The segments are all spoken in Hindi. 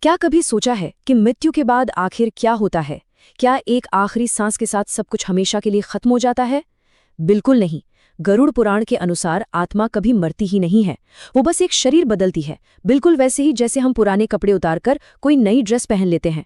क्या कभी सोचा है कि मृत्यु के बाद आखिर क्या होता है? क्या एक आखिरी सांस के साथ सब कुछ हमेशा के लिए खत्म हो जाता है? बिल्कुल नहीं। गरुड़ पुराण के अनुसार आत्मा कभी मरती ही नहीं है। वो बस एक शरीर बदलती है, बिल्कुल वैसे ही जैसे हम पुराने कपड़े उतारकर कोई नई ड्रेस पहन लेते हैं।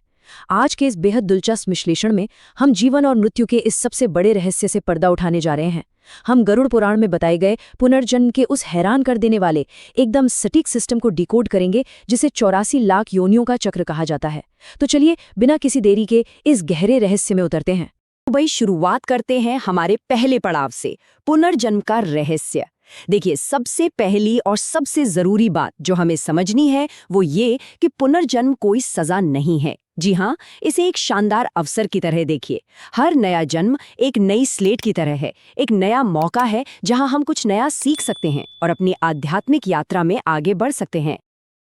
आज के इस बेहद दिलचस्प विश्लेषण में हम जीवन और मृत्यु के इस सबसे बड़े रहस्य से पर्दा उठाने जा रहे हैं। हम गरुड़ पुराण में बताए गए पुनर्जन्म के उस हैरान कर देने वाले एकदम सटीक सिस्टम को डिकोड करेंगे जिसे 84 लाख योनियों का चक्र कहा जाता है। तो चलिए बिना किसी देरी के इस गहरे रहस्य में उतरते हैं। तो भाई शुरुआत करते हैं हमारे पहले पड़ाव से, पुनर्जन्म का रहस्य। देखिए, सबसे पहली और सबसे जरूरी बात जो हमें समझनी है वो ये कि पुनर्जन्म कोई सजा नहीं है। जी हाँ, इसे एक शानदार अवसर की तरह देखिए। हर नया जन्म एक नई स्लेट की तरह है, एक नया मौका है जहां हम कुछ नया सीख सकते हैं और अपनी आध्यात्मिक यात्रा में आगे बढ़ सकते हैं।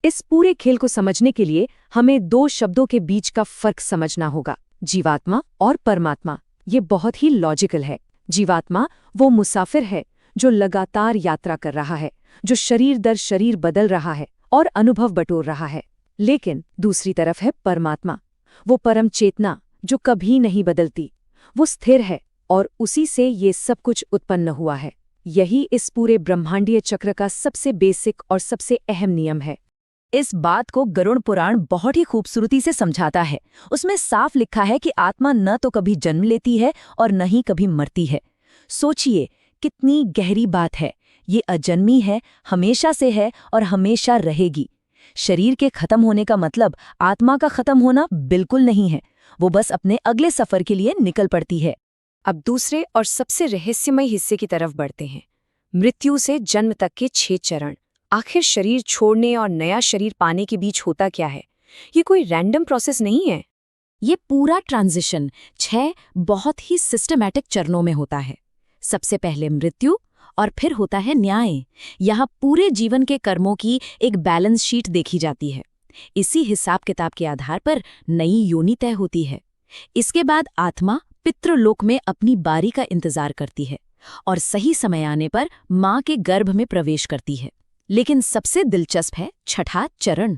इस पूरे खेल को समझने के लिए हमें दो शब्दों के बीच का फर्क समझना होगा, जीवात्मा और परमात्मा। ये बहुत ही लॉजिकल है। जीवात्मा वो मुसाफिर है जो लगातार यात्रा कर रहा है, जो शरीर दर शरीर बदल रहा है और अनुभव बटोर रहा है। लेकिन दूसरी तरफ है परमात्मा, वो परम चेतना जो कभी नहीं बदलती। वो स्थिर है और उसी से ये सब कुछ उत्पन्न हुआ है। यही इस पूरे ब्रह्मांडीय चक्र का सबसे बेसिक और सबसे अहम नियम है। इस बात को गरुड़ पुराण बहुत ही खूबसूरती से समझाता है। उसमें साफ लिखा है कि आत्मा न तो कभी जन्म लेती है और न ही कभी मरती है। सोचिए, कितनी गहरी बात है। ये अजन्मी है, हमेशा से है और हमेशा रहेगी। शरीर के खत्म होने का मतलब आत्मा का खत्म होना बिल्कुल नहीं है। वो बस अपने अगले सफर के लिए निकल पड़ती है। अब दूसरे और सबसे रहस्यमय हिस्से की तरफ बढ़ते हैं, मृत्यु से जन्म तक के 6 चरण। आखिर शरीर छोड़ने और नया शरीर पाने के बीच होता क्या है? ये कोई रैंडम प्रोसेस नहीं है। ये पूरा ट्रांजिशन 6 बहुत ही सिस्टमैटिक चरणों में होता है। सबसे पहले मृत्यु और फिर होता है न्याय। यहाँ पूरे जीवन के कर्मों की एक बैलेंस शीट देखी जाती है। इसी हिसाब किताब के आधार पर नई योनि तय होती है। इसके बाद आत्मा पितृलोक में अपनी बारी का इंतजार करती है और सही समय आने पर माँ के गर्भ में प्रवेश करती है। लेकिन सबसे दिलचस्प है छठा चरण।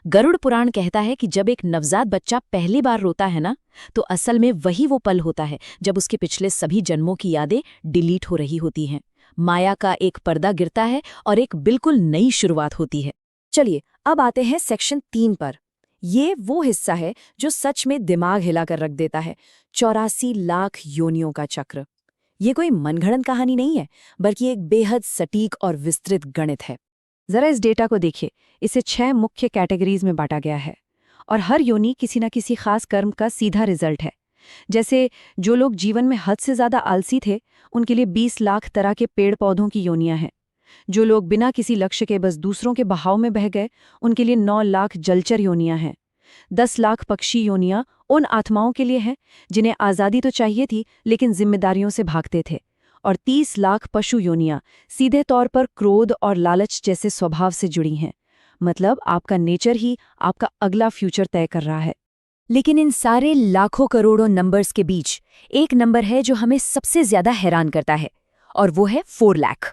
गरुड़ पुराण कहता है कि जब एक नवजात बच्चा पहली बार रोता है ना, तो असल में वही वो पल होता है जब उसके पिछले सभी जन्मों की यादें डिलीट हो रही होती हैं। माया का एक पर्दा गिरता है और एक बिल्कुल नई शुरुआत होती है। चलिए अब आते हैं सेक्शन 3 पर। ये वो हिस्सा है जो सच में दिमाग हिलाकर रख देता है। 84 लाख योनियों का चक्र। ये कोई मनगढ़ंत कहानी नहीं है, बल्कि एक बेहद सटीक और विस्तृत गणित है। जरा इस डेटा को देखिए। इसे 6 मुख्य कैटेगरीज में बांटा गया है और हर योनि किसी न किसी खास कर्म का सीधा रिजल्ट है। जैसे जो लोग जीवन में हद से ज्यादा आलसी थे, उनके लिए 20 लाख तरह के पेड़ पौधों की योनियां हैं। जो लोग बिना किसी लक्ष्य के बस दूसरों के बहाव में बह गए, उनके लिए 9 लाख जलचर योनियां हैं। 10 लाख पक्षी योनियां उन आत्माओं के लिए हैं जिन्हें आज़ादी तो चाहिए थी लेकिन जिम्मेदारियों से भागते थे। और 30 लाख पशु योनियां सीधे तौर पर क्रोध और लालच जैसे स्वभाव से जुड़ी हैं। मतलब आपका नेचर ही आपका अगला फ्यूचर तय कर रहा है। लेकिन इन सारे लाखों करोड़ों नंबर्स के बीच एक नंबर है जो हमें सबसे ज्यादा हैरान करता है, और वो है 4 लाख।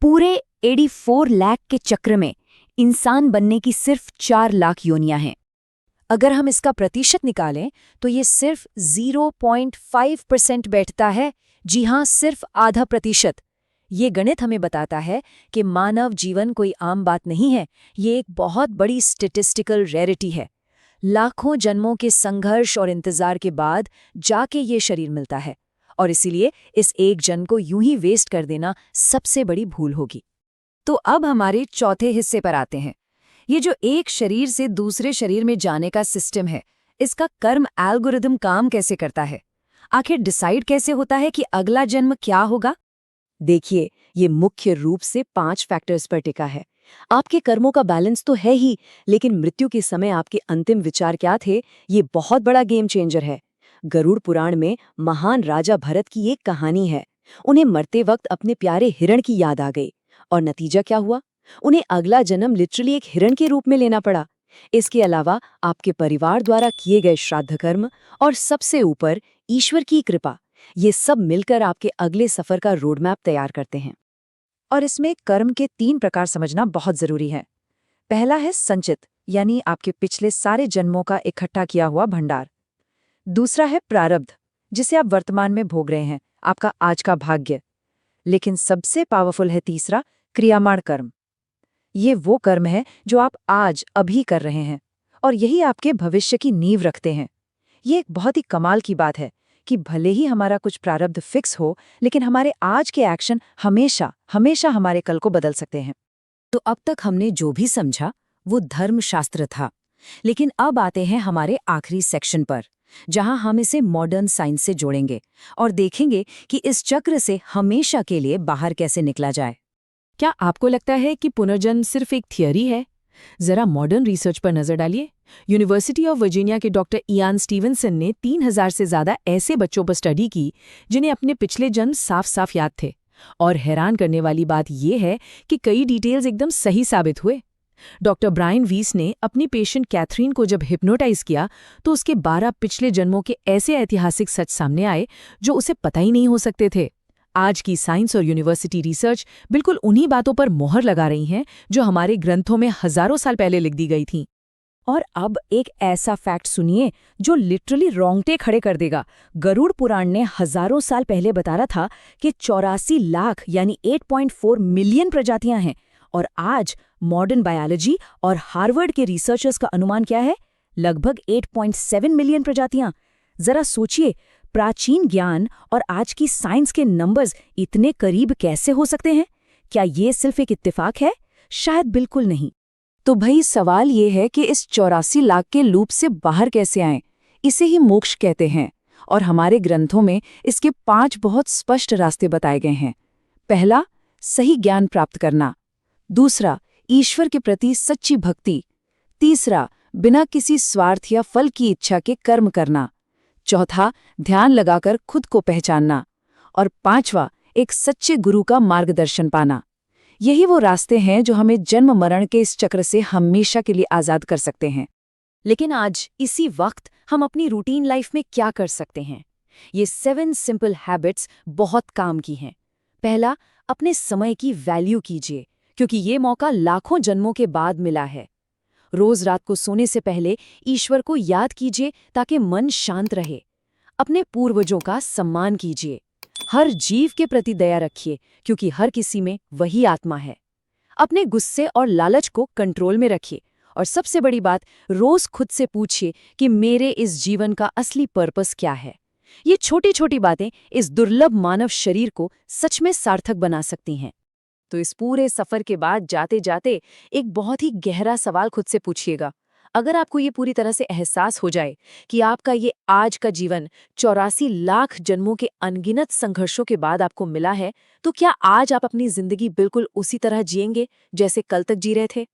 पूरे 84 लाख के चक्र में इंसान बनने की सिर्फ 4 लाख योनियां हैं। अगर हम इसका प्रतिशत निकालें तो ये सिर्फ 0.5% बैठता है। जी हाँ, सिर्फ आधा प्रतिशत। ये गणित हमें बताता है कि मानव जीवन कोई आम बात नहीं है। ये एक बहुत बड़ी स्टैटिस्टिकल रेयरिटी है। लाखों जन्मों के संघर्ष और इंतजार के बाद जाके ये शरीर मिलता है, और इसीलिए इस एक जन्म को यूं ही वेस्ट कर देना सबसे बड़ी भूल होगी। तो अब हमारे चौथे हिस्से पर आते हैं। ये जो एक शरीर से दूसरे शरीर में जाने का सिस्टम है, इसका कर्म एल्गोरिदम काम कैसे करता है? आखिर डिसाइड कैसे होता है कि अगला जन्म क्या होगा? देखिए, ये मुख्य रूप से 5 फैक्टर्स पर टिका है। आपके कर्मों का बैलेंस तो है ही, लेकिन मृत्यु के समय आपके अंतिम विचार क्या थे, ये बहुत बड़ा गेम चेंजर है। गरुड़ पुराण में महान राजा भरत की एक कहानी है। उन्हें मरते वक्त अपने प्यारे हिरण की याद आ गई, और नतीजा क्या हुआ? उन्हें अगला जन्म लिटरली एक हिरण के रूप में लेना पड़ा। इसके अलावा आपके परिवार द्वारा किए गए श्राद्ध कर्म और सबसे ऊपर ईश्वर की कृपा, ये सब मिलकर आपके अगले सफर का रोड मैप तैयार करते हैं। और इसमें कर्म के 3 प्रकार समझना बहुत जरूरी है। पहला है संचित, यानी आपके पिछले सारे जन्मों का इकट्ठा किया हुआ भंडार। दूसरा है प्रारब्ध, जिसे आप वर्तमान में भोग रहे हैं, आपका आज का भाग्य। लेकिन सबसे पावरफुल है तीसरा, क्रियामाण कर्म। ये वो कर्म है जो आप आज अभी कर रहे हैं, और यही आपके भविष्य की नींव रखते हैं। ये एक बहुत ही कमाल की बात है कि भले ही हमारा कुछ प्रारब्ध फिक्स हो, लेकिन हमारे आज के एक्शन हमेशा हमेशा हमारे कल को बदल सकते हैं। तो अब तक हमने जो भी समझा वो धर्मशास्त्र था, लेकिन अब आते हैं हमारे आखिरी सेक्शन पर, जहां हम इसे मॉडर्न साइंस से जोड़ेंगे और देखेंगे कि इस चक्र से हमेशा के लिए बाहर कैसे निकला जाए। क्या आपको लगता है कि पुनर्जन्म सिर्फ एक थियरी है? जरा मॉडर्न रिसर्च पर नजर डालिए। यूनिवर्सिटी ऑफ वर्जीनिया के डॉक्टर इयान स्टीवनसन ने 3000 से ज्यादा ऐसे बच्चों पर स्टडी की जिन्हें अपने पिछले जन्म साफ साफ याद थे, और हैरान करने वाली बात यह है कि कई डिटेल्स एकदम सही साबित हुए। डॉक्टर ब्रायन वीस ने अपनी पेशेंट कैथरीन को जब हिप्नोटाइज किया तो उसके 12 पिछले जन्मों के ऐसे ऐतिहासिक सच सामने आए जो उसे पता ही नहीं हो सकते थे। आज की साइंस और यूनिवर्सिटी रिसर्च बिल्कुल उन्हीं बातों पर मोहर लगा रही हैं जो हमारे ग्रंथों में हजारों साल पहले लिख दी गई थीं। और अब एक ऐसा फैक्ट सुनिए जो लिटरली रोंगटे खड़े कर देगा। गरुड़ पुराण ने हजारों साल पहले बताया था कि 84 लाख यानी 8.4 मिलियन प्रजातियां हैं, और आज मॉडर्न बायोलॉजी और हार्वर्ड के रिसर्चर्स का अनुमान क्या है? लगभग 8.7 मिलियन प्रजातियां। जरा सोचिए, प्राचीन ज्ञान और आज की साइंस के नंबर्स इतने करीब कैसे हो सकते हैं? क्या ये सिर्फ एक इत्तेफाक है? शायद बिल्कुल नहीं। तो भाई सवाल ये है कि इस 84 लाख के लूप से बाहर कैसे आएं? इसे ही मोक्ष कहते हैं, और हमारे ग्रंथों में इसके 5 बहुत स्पष्ट रास्ते बताए गए हैं। पहला, सही ज्ञान प्राप्त करना। दूसरा, ईश्वर के प्रति सच्ची भक्ति। तीसरा, बिना किसी स्वार्थ या फल की इच्छा के कर्म करना। चौथा, ध्यान लगाकर खुद को पहचानना। और पांचवा, एक सच्चे गुरु का मार्गदर्शन पाना। यही वो रास्ते हैं जो हमें जन्म मरण के इस चक्र से हमेशा के लिए आजाद कर सकते हैं। लेकिन आज इसी वक्त हम अपनी रूटीन लाइफ में क्या कर सकते हैं? ये 7 सिंपल हैबिट्स बहुत काम की हैं। पहला, अपने समय की वैल्यू कीजिए, क्योंकि ये मौका लाखों जन्मों के बाद मिला है। रोज रात को सोने से पहले ईश्वर को याद कीजिए ताकि मन शांत रहे। अपने पूर्वजों का सम्मान कीजिए। हर जीव के प्रति दया रखिए, क्योंकि हर किसी में वही आत्मा है। अपने गुस्से और लालच को कंट्रोल में रखिए, और सबसे बड़ी बात, रोज खुद से पूछिए कि मेरे इस जीवन का असली पर्पस क्या है। ये छोटी छोटी बातें इस दुर्लभ मानव शरीर को सच में सार्थक बना सकती हैं। तो इस पूरे सफर के बाद जाते जाते एक बहुत ही गहरा सवाल खुद से पूछिएगा। अगर आपको ये पूरी तरह से एहसास हो जाए कि आपका ये आज का जीवन 84 लाख जन्मों के अनगिनत संघर्षों के बाद आपको मिला है, तो क्या आज आप अपनी जिंदगी बिल्कुल उसी तरह जिएंगे जैसे कल तक जी रहे थे?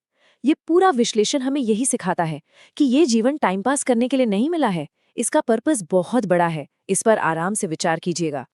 ये पूरा विश्लेषण हमें यही सिखाता है कि ये जीवन टाइम पास करने के लिए नहीं मिला है। इसका पर्पस बहुत बड़ा है। इस पर आराम से विचार कीजिएगा।